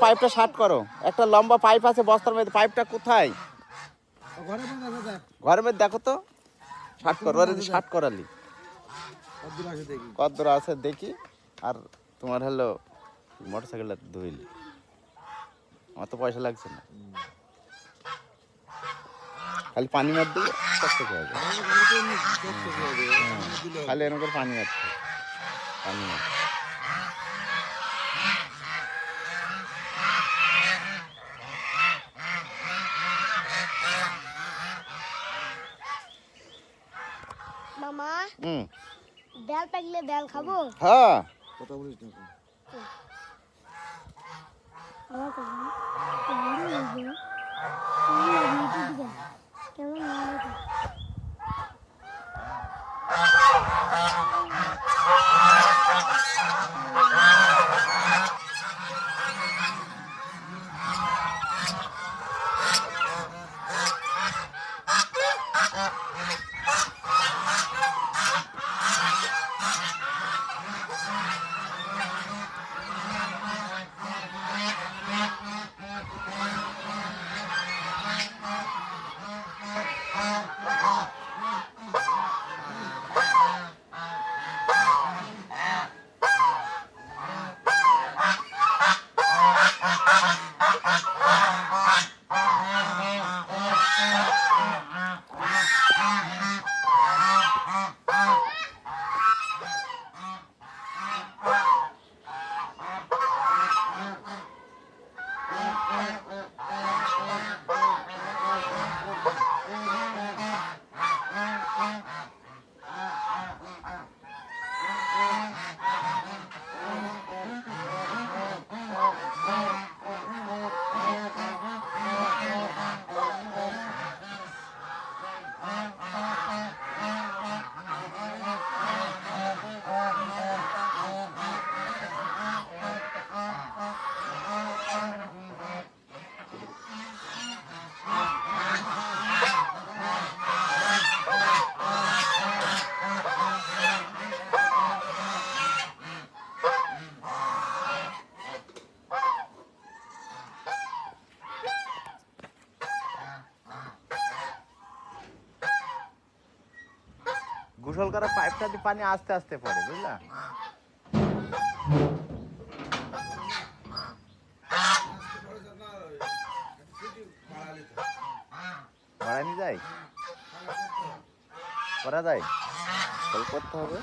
পাইপটা শার্ট করো। একটা লম্বা পাইপ আছে বস্তার মধ্যে, পাইপটা কোথায়? ঘরের মধ্যে দেখো তো, শার্ট করো। শার্ট করালি কত দূর আছে দেখি। আর তোমার হলো মোটর সাইকেলটা ধুইলি, আমার তো পয়সা লাগছে না, খালি পানি মার দিলে খালি এরকম করে পানি মারতে পানি মার। মামা ডাল পাকলে ডাল খাবো? হ্যাঁ কথা বলিস না কেমন গোসল করা পাইপটা দিয়ে পানি আস্তে আস্তে পড়ে, বুঝলা? বাড়ানি যায়, করা যায়, করতে হবে।